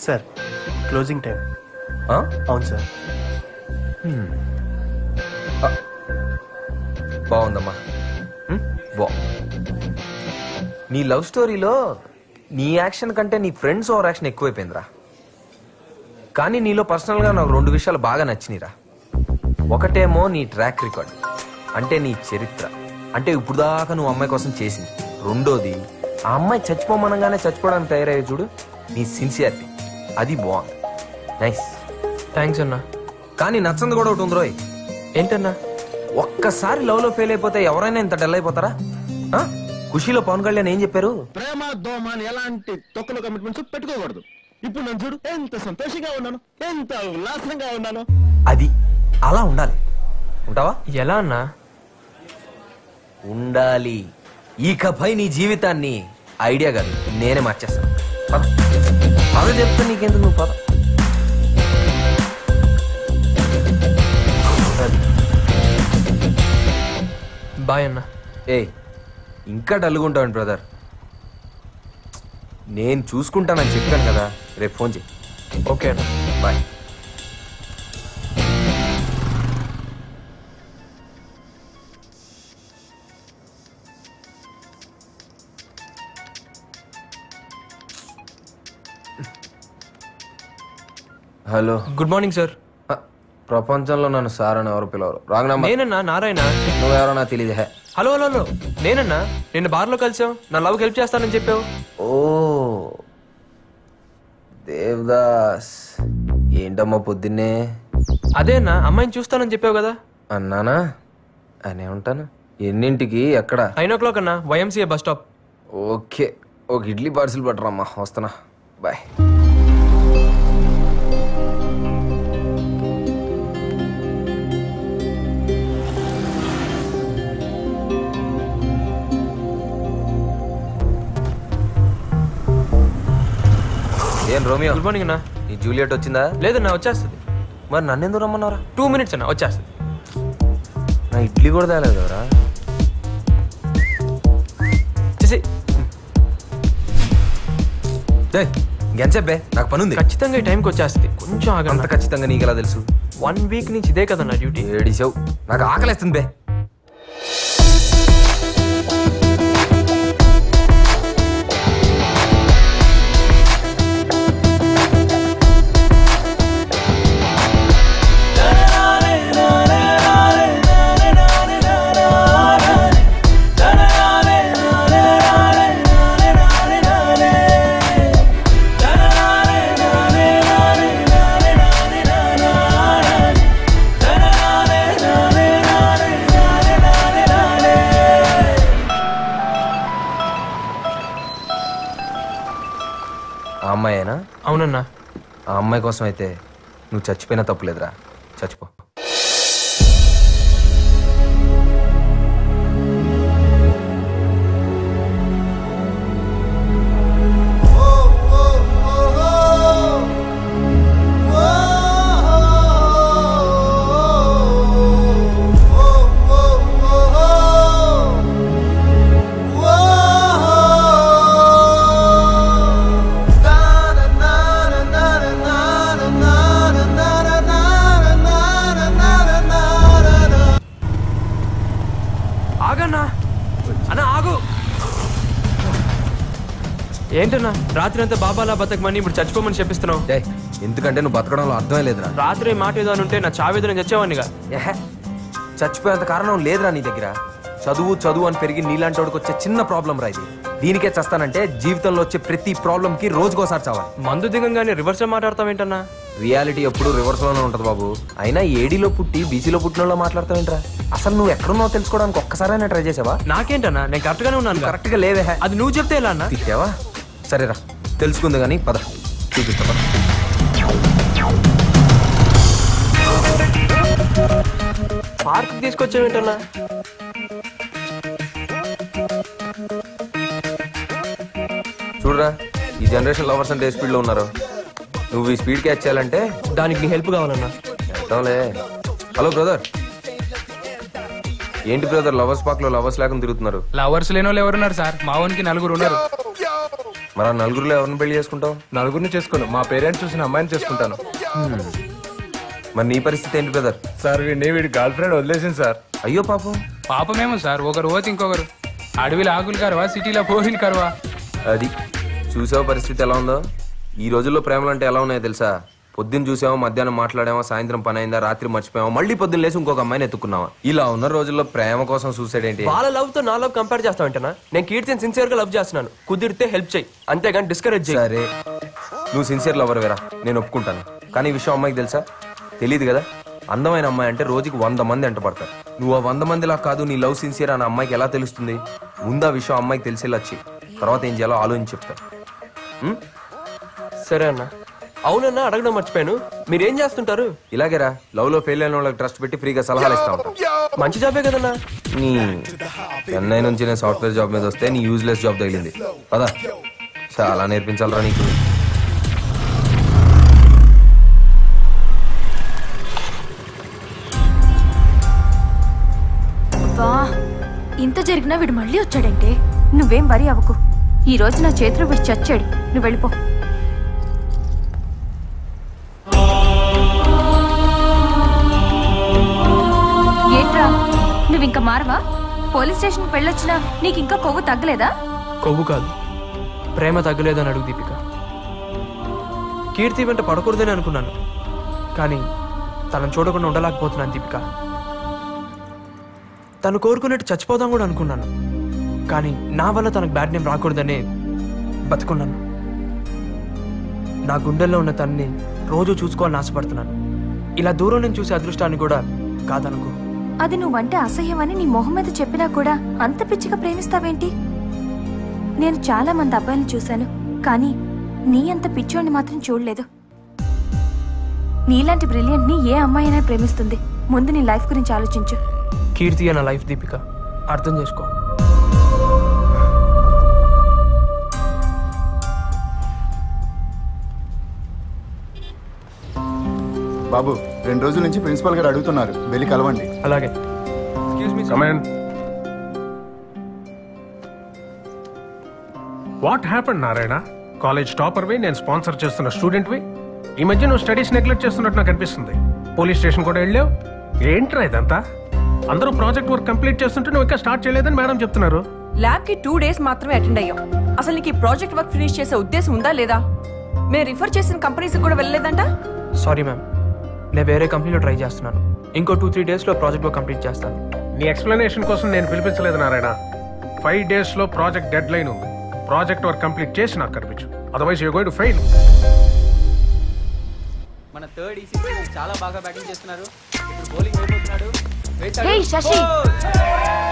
Sir closing time. అవును sir. బాగుందమ్మా. నీ లవ్ స్టోరీలో నీ యాక్షన్ కంటే నీ ఫ్రెండ్స్ ఓవర్ యాక్షన్ ఎక్కువైపోయిందిరా. కానీ నీలో పర్సనల్గా నాకు 2 విషయాలు బాగా నచ్చినాయిరా. ఒకటేమో నీ ట్రాక్ రికార్డ్, అంటే నీ చరిత్ర, అంటే ఇప్పుడు దాకా నువ్వు అమ్మాయి కోసం చేసింది. రెండోది, ఆ అమ్మాయి చచ్చిపోమనగానే చచ్చిపోవడానికి తయారయ్యే చూడు, నీ సిన్సియారిటీ. అది బాగుంది. నైస్. థ్యాంక్స్ అన్నా. కానీ నచ్చంది కూడా ఒకటి ఉందిరోయ్. ఏంటన్నా? ఒక్కసారి లవ్ లో ఫెయిల్ అయిపోతే ఎవరైనా ఇంత డల్ అయిపోతారా? ఖుషీలో పవన్ కళ్యాణ్ ఏం చెప్పారు? ప్రేమ దోమ ఎలాంటి తొక్కలో కమిట్మెంట్స్ పెట్టుకోకూడదు. ఇప్పుడు నన్ను చూడు, ఎంత సంతోషంగా ఉన్నాను, ఎంత ఉల్లాసంగా ఉన్నాను. అది అలా ఉండాలి. ఉంటావా? ఎలా అన్నా? ఉండాలి. ఇకపై నీ జీవితాన్ని ఐడియా కాదు, నేనే మార్చేస్తాను. పద పద చెప్తా, నీకెందుకు, నువ్వు పద. బాయ్ అన్నా. ఇంకా డల్గుంటావండి బ్రదర్. నేను చూసుకుంటానని చెప్పాను కదా, రేపు ఫోన్ చేయి. ఓకే అన్న, bye. Hello, good morning sir. ప్రపంచంలో నన్ను సార్ అని ఎవరు పిలవరు. Wrong number. నేనన్నా నారాయణ. నువ్వెవరో నాకు తెలియదు. హలో హలో హలో, నేనన్నా. నిన్న బార్లో కలిసావు, నా లవ్కి హెల్ప్ చేస్తానని చెప్పావు. ఓ దేవదాస్, ఏంటమ్మా పొద్దున్నే? అదే అన్నా, అమ్మాయిని చూస్తానని చెప్పావు కదా. అన్నానా? అనే ఉంటాను. ఎన్నింటికి, ఎక్కడ? 9 o'clock అన్నా, YMCA బస్ స్టాప్. ఓకే, ఒక ఇడ్లీ పార్సిల్ పట్టరమ్మా, వస్తున్నా. బాయ్. ఏం రోమియో? గుడ్ మార్నింగ్ అన్నా. ఈ జూలియట్ వచ్చిందా? లేదన్నా, వచ్చేస్తుంది. మరి నన్ను ఎందుకు రమ్మన్నారా? 2 minutes అన్నా, వచ్చేస్తుంది. నా ఇడ్లీ కూడా తేలేదు కదరా. గెంచెబ్బే, నాకు పని ఉంది. ఖచ్చితంగా ఈ టైంకి వచ్చేస్తుంది. కొంచెం ఆగండి. అంత ఖచ్చితంగా నీకు ఎలా తెలుసు? 1 week నుంచి ఇదే కదన్నా డ్యూటీ. ఏడిసావు, నాకు ఆకలేస్తుంది బే. అమ్మాయేనా? అవునన్నా. ఆ అమ్మాయి కోసం అయితే నువ్వు చచ్చిపోయినా తప్పులేదురా. చచ్చిపో. ఏంటన్నా రాత్రి అంతా బాబాలా బతకమని ఇప్పుడు చచ్చిపోమని చెప్పిస్తున్నావు? ఎందుకంటే నువ్వు బతకడంలో అర్థమే లేదురా. రాత్రి మాట ఏదో ఉంటే నా చావేదని చచ్చేవాడినిగా. చచ్చిపోయేంత కారణం లేదురా నీ దగ్గర. చదువు చదువు అని పెరిగి నీలాంటి వాడికి వచ్చే చిన్న ప్రాబ్లం రా ఇది. దీనికే చస్తానంటే జీవితంలో వచ్చే ప్రతి ప్రాబ్లం కి రోజుకోసారి చావాలి. మందు దిగంగానే రివర్స్ మాట్లాడతావేంటన్నా? రియాలిటీ ఎప్పుడు రివర్స్ లోనే ఉంటది బాబు. అయినా ఏడీలో పుట్టి బీసీలో పుట్టినలో మాట్లాడతావేంట్రా? అసలు నువ్వు ఎక్కడున్నావు తెలుసుకోవడానికి ఒక్కసారైనా ట్రై చేసావా? నాకేంటన్నా, నేను కరెక్ట్ గానే ఉన్నాను. కరెక్ట్ గా లేవే. అది నువ్వు చెప్తే ఎలా అన్నా? తిట్టావా? సరేరా, తెలుసుకుంది కానీ పద, చూపిస్తా పద. పార్క్ తీసుకొచ్చావేంటన్నా? చూడరా, ఈ జనరేషన్ లవర్స్ అంటే ఏ స్పీడ్ లో ఉన్నారు. నువ్వు ఈ స్పీడ్ క్యాచ్ చేయాలంటే దానికి నీ హెల్ప్ కావాలన్నా. చేద్దాంలే. Hello brother. ఏంటి బ్రదర్, లవర్స్ పార్క్ లో లవర్స్ లేకుండా తిరుగుతున్నారు? లవర్స్ లేని వాళ్ళు ఎవరున్నారు సార్? మా వానికి 4 ఉన్నారు. మరి ఆ నలుగురిలో ఎవరిని పెళ్లి చేసుకుంటావు? నలుగురిని చేసుకోను, మా పేరెంట్స్ చూసిన అమ్మాయిని చేసుకుంటాను. మరి నీ పరిస్థితి ఏంటి బ్రదర్? సార్ వీడి గర్ల్ ఫ్రెండ్ వదిలేసింది సార్. అయ్యో పాపం. పాపమేమో సార్, ఒకరు పోతే ఇంకొకరు. అడవిలో ఆకులు కరవా, సిటీలో పోహిలు కరవా. అది చూసావా పరిస్థితి ఎలా ఉందో? ఈ రోజుల్లో ప్రేమలు అంటే ఎలా ఉన్నాయో తెలుసా? పొద్దున్న చూసామో, మధ్యాహ్నం మాట్లాడామో, సాయంత్రం పని అయిందా, రాత్రి మర్చిపోయామో, మళ్ళీ పొద్దున్న లేసి ఇంకొక అమ్మాయిని ఎత్తుకున్నావా? ఇలా ఉన్న రోజుల్లో ప్రేమ కోసం సూసైడ్ ఏంటి? వాళ్ళ లవ్ తో నా లవ్ కంపేర్ చేస్తావంటేనా? నేను కీర్తిని సిన్సియర్ గా లవ్ చేస్తున్నాను. కుదిరితే హెల్ప్ చేయి, అంతేగాని డిస్కరేజ్ చేయి. సరే, నువ్వు సిన్సియర్ లవర్ వేరా, నేను ఒప్పుకుంటాను. కానీ ఈ విషయం అమ్మాయికి తెలుసా? తెలియదు కదా. అందమైన అమ్మాయి అంటే రోజుకి 100 మంది ఎంట పడతారు. నువ్వు ఆ 100 మందిలా కాదు, నీ లవ్ సిన్సియర్ అన్న అమ్మాయికి ఎలా తెలుస్తుంది? ముందు ఆ విషయం అమ్మాయికి తెలిసేలా వచ్చి తర్వాత ఏం చేయాలో ఆలోచించి చెప్తా. సరే అన్న. అవునన్నా, అడగడం మర్చిపోయాను, మీరేం చేస్తుంటారు? ఇలాగేరా, లవ్ లో ఫెయిల్ అయిన వాళ్ళకి ట్రస్ట్ పెట్టి ఫ్రీగా సలహాలు ఇస్తా ఉంటాం. మంచి జాబే కదన్నా. నీ చెన్నై నుంచి నేను సాఫ్ట్వేర్ జాబ్ మీద వస్తే నీ యూజ్లెస్ జాబ్ తగిలింది. పదా, చాలా నేర్పించాలరా నీకు. ఇంత జరిగినా వీడు మళ్ళీ వచ్చాడంటే నువ్వేం వరి అవ్వకు. ఈ రోజు నా చేతిలో వీడు చచ్చాడు, నువ్వు వెళ్ళిపో. ఏంట్రా నువ్వు ఇంకా మారవా? పోలీస్ స్టేషన్కి వెళ్ళొచ్చినా నీకు ఇంకా కొవ్వు తగ్గలేదా? కొవ్వు కాదు, ప్రేమ తగ్గలేదని అడుగు దీపిక. కీర్తి వెంట పడకూడదని అనుకున్నాను, కానీ తనను చూడకుండా ఉండలేకపోతున్నాను దీపిక. తను కోరుకున్నట్టు చచ్చిపోదాం కూడా అనుకున్నాను, కానీ నా వల్ల తనకు బ్యాడ్ నేమ్ రాకూడదనే బతుకున్నాను. నా గుండెల్లో ఉన్న తనని రోజు చూసుకోవాలని ఆశపడుతున్నాను. ఇలా దూరం నుంచి చూసే అదృష్టాన్ని కూడా కాదనుకో. అది నువ్వంటే అసహ్యమని నీ మొహం మీద చెప్పినా కూడా అంత పిచ్చిగా ప్రేమిస్తావేంటి? నేను చాలా మంది అబ్బాయిని చూశాను, కానీ నీ అంత పిచ్చోడిని మాత్రం చూడలేదు. నీలాంటి బ్రిలియంట్ ని ఏ అమ్మాయి అయినా ప్రేమిస్తుంది. ముందు నీ లైఫ్ గురించి ఆలోచించు. కీర్తి అన్న లైఫ్ దీపిక, అర్థం చేసుకో. బాబు, 2 రోజుల నుంచి ప్రిన్సిపల్ గారు అడుగుతున్నారు, వెళ్ళి కలవండి. అలాగే. What happened Narayana? కాలేజ్ టాపర్వి, నేను స్పాన్సర్ చేస్తున్న స్టూడెంట్వి. ఈ మధ్య నువ్వు స్టడీస్ నెగ్లెక్ట్ చేస్తున్నట్టు నాకు అనిపిస్తుంది. పోలీస్ స్టేషన్ కూడా వెళ్ళావు. ఏంట్రా ఇదంతా? అందరూ ప్రాజెక్ట్ వర్క్ కంప్లీట్ చేస్తుంటే నువ్వు ఇంకా స్టార్ట్ చేయలేదని మేడం చెప్తున్నారు. ల్యాబ్ కి 2 days మాత్రమే అటెండ్ అయ్యాం. అసలు నీకు ఈ ప్రాజెక్ట్ వర్క్ ఫినిష్ చేసే ఉద్దేశం ఉందా లేదా? మేము రిఫర్ చేసిన కంపెనీస్ కూడా వెళ్ళలేదంట. సారీ మ్యామ్, నేను వేరే కంపెనీలో ట్రై చేస్తున్నాను. ఇంకో 2-3 days లో ప్రాజెక్ట్ వర్క్ కంప్లీట్ చేస్తాను. నీ ఎక్స్ప్లెనేషన్ కోసం నేను పిలిపించలేదు నారాయణ. 5 days లో ప్రాజెక్ట్ డెడ్ లైన్ ఉంది. ప్రాజెక్ట్ వర్క్ కంప్లీట్ చేసి నాకు కనిపించు, otherwise you going to fail. మన థర్డ్ ఈసీసీ చాలా బాగా బ్యాటింగ్ చేస్తున్నారు. ఇప్పుడు బౌలింగ్ అయిపోతున్నాడు. హే శశి,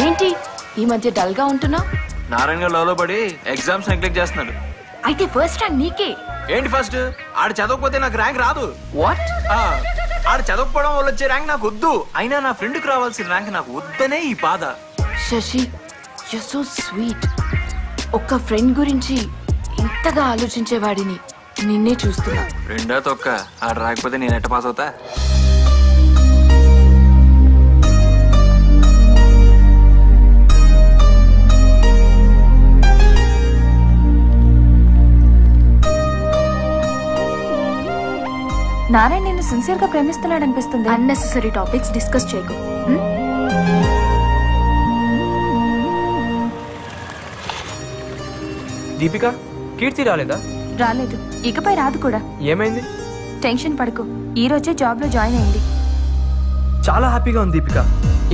ఏంటి ఈ మధ్య డల్ గా ఉంటున్నా? నారాయణ గారు లవ్ లో పడి ఎగ్జామ్స్ నెగ్లెక్ట్ చేస్తున్నాడు. అయితే ఫస్ట్ ర్యాంక్ నీకే. ఏంటి ఫస్ట్? ఆడు చదవకపోతే నాకు ర్యాంక్ రాదు. వాట్? ఆడు చదవకపోవడం వల్ల వచ్చే ర్యాంక్ నాకు వద్దు. అయినా నా ఫ్రెండ్కి రావాల్సిన ర్యాంక్ నాకు వద్దనే ఈ బాధ. Shashi, you so sweet. ఒక్క ఫ్రెండ్ గురించి ఇంతగా ఆలోచించేవాడిని నిన్నే చూస్తున్నా. రెండో తొక్క, ఆడు రాకపోతే నేను ఎట్ట పాస్ అవుతా? నారాయణ నిన్ను సిన్సియర్ గా ప్రేమిస్తున్నాడు అనిపిస్తుంది. అన్నెసెసరీ టాపిక్స్ డిస్కస్ చేయకు. దీపిక, కీర్తి రాలేదా? రాలేదు, ఇకపై రాదు కూడా. ఏమైంది? టెన్షన్ పడకు, ఈ రోజే జాబ్ లో జాయిన్ అయింది. చాలా హ్యాపీగా ఉంది దీపిక.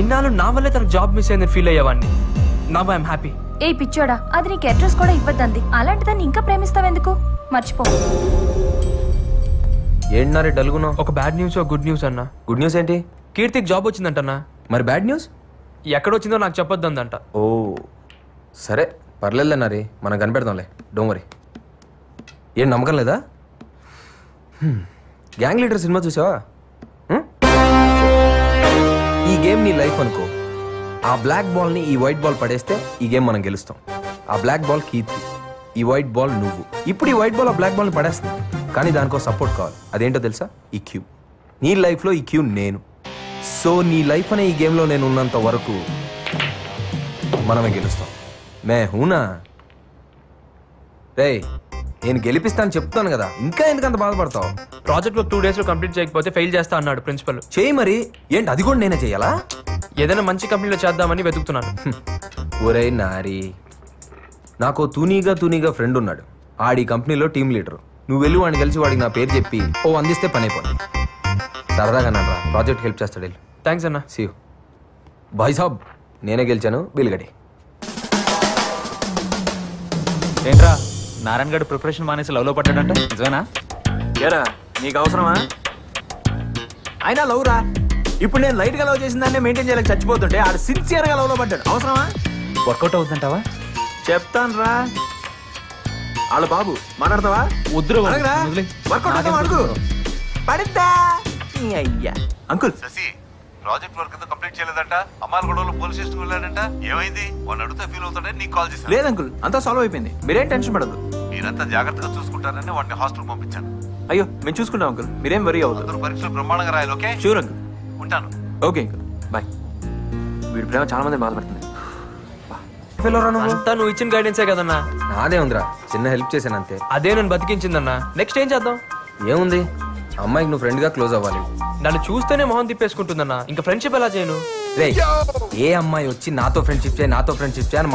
ఇన్నాళ్ళు నా వల్లే తనకు జాబ్ మిస్ అయిందని ఫీల్ అయ్యేవాడిని. Now I'm happy. ఏ పిచ్చోడా, అది నీకు అడ్రస్ కూడా ఇవ్వద్దంది. అలాంటి దాన్ని ఇంకా ప్రేమిస్తావెందుకు? మర్చిపో. ఏంటన్నారే డల్గునా? ఒక బ్యాడ్ న్యూస్, ఒక గుడ్ న్యూస్ అన్న. గుడ్ న్యూస్ ఏంటి? కీర్తికి జాబ్ వచ్చిందంటన్నా. మరి బ్యాడ్ న్యూస్? ఎక్కడొచ్చిందో నాకు చెప్పొద్దందంట. ఓ సరే, పర్లేదన్నారే, మనం కనిపెడదాంలే, డోంట్ వరీ. ఏం నమ్మకం లేదా? గ్యాంగ్ లీడర్ సినిమా చూసావా? ఈ గేమ్ నీ లైఫ్ అనుకో. ఆ బ్లాక్ బాల్ని ఈ వైట్ బాల్ పడేస్తే ఈ గేమ్ మనం గెలుస్తాం. ఆ బ్లాక్ బాల్ కీర్తి, ఈ వైట్ బాల్ నువ్వు. ఇప్పుడు ఈ వైట్ బాల్ ఆ బ్లాక్ బాల్ని పడేస్తుంది, కానీ దానికో సపోర్ట్ కావాలి. అదేంటో తెలుసా? ఈ క్యూ. నీ లైఫ్లో ఈ క్యూ నేను. సో నీ లైఫ్ అనే ఈ గేమ్లో నేను ఉన్నంత వరకు మనమే గెలుస్తాం. మే హూనా? రేయ్ నేను గెలిపిస్తాను చెప్తాను కదా, ఇంకా ఎందుకంత బాధపడతావు? ప్రాజెక్ట్ వర్క్ 2 days లో కంప్లీట్ చేయకపోతే ఫెయిల్ చేస్తా అన్నాడు ప్రిన్సిపల్. చేయి మరి. ఏంటి అది కూడా నేనే చెయ్యాలా? ఏదైనా మంచి కంపెనీలో చేద్దామని వెతుకుతున్నాను. ఒరేయ్ నారి, నాకు తూనీగా ఫ్రెండ్ ఉన్నాడు. ఆడి కంపెనీలో టీమ్ లీడర్. నువ్వు వెళ్ళి వాడిని కలిసి వాడికి నా పేరు చెప్పి అందిస్తే పని అయిపోయింది. సరదాగా నన్ను ప్రాజెక్ట్ హెల్ప్ చేస్తాడు. థ్యాంక్స్ అన్న. See you. భాయ్ సాబ్, నేనే గెలిచాను, బిల్గడి. ఏంట్రా నారాయణ గడు ప్రిపరేషన్ మానేసి లవ్ లో పడ్డాడంట, నిజమేనా? ఏరా నీకు అవసరమా? అయినా లవ్ రా, ఇప్పుడు నేను లైట్ గా లవ్ చేసిన దాన్ని మెయింటైన్ చేయలేక చచ్చిపోతుంటే ఆడు సిన్సియర్ గా లవ్ లో పడ్డాడు. అవసరమా? వర్కౌట్ అవుతుందంటావా? చెప్తాను రా. వాళ్ళ బాబు మాట్లాడతావా? వద్దురా వర్కౌట్ అవుతాం అడుగు. పడిద్దా అయ్యా uncle. Shashi project work complete చేయలేదంట, అమ్మాయిల గొడవలో పోలీస్ స్టేషన్ వెళ్ళాడంట. ఏమైంది? వాడిని అడిగితే ఫీల్ అవుతాడని నీకు కాల్ చేశాను. లేదు అంకుల్, అంతా సాల్వ్ అయిపోయింది, మీరేం టెన్షన్ పడదు. మీరంతా జాగ్రత్తగా చూసుకుంటారని వాడిని హాస్టల్ పంపించాను. అయ్యో మేము చూసుకుంటాం అంకుల్, మీరేం వరీ అవ్వదు. అందరూ పరీక్షలు బ్రహ్మాండంగా రాయాలి. ఓకే? Sure uncle. ఉంటాను. Okay uncle, bye. వీడి ప్రేమ చాలా మంది బాధపడుతుంది. అంతా నువ్వు ఇచ్చిన గైడెన్సే కదన్నా. నాదే ఉందిరా, చిన్న హెల్ప్ చేశాను అంతే. అదే నన్ను బతికించిందన్నా. నెక్స్ట్ ఏం చేద్దాం? ఏముంది, అమ్మాయికి నువ్వు ఫ్రెండ్ గా క్లోజ్ అవ్వాలి. నన్ను చూస్తేనే మొహం తిప్పేసుకుంటుందన్నా, ఇంకా ఫ్రెండ్షిప్ ఎలా చేయను? రే ఏ అమ్మాయి వచ్చి నాతో ఫ్రెండ్షిప్ చేయి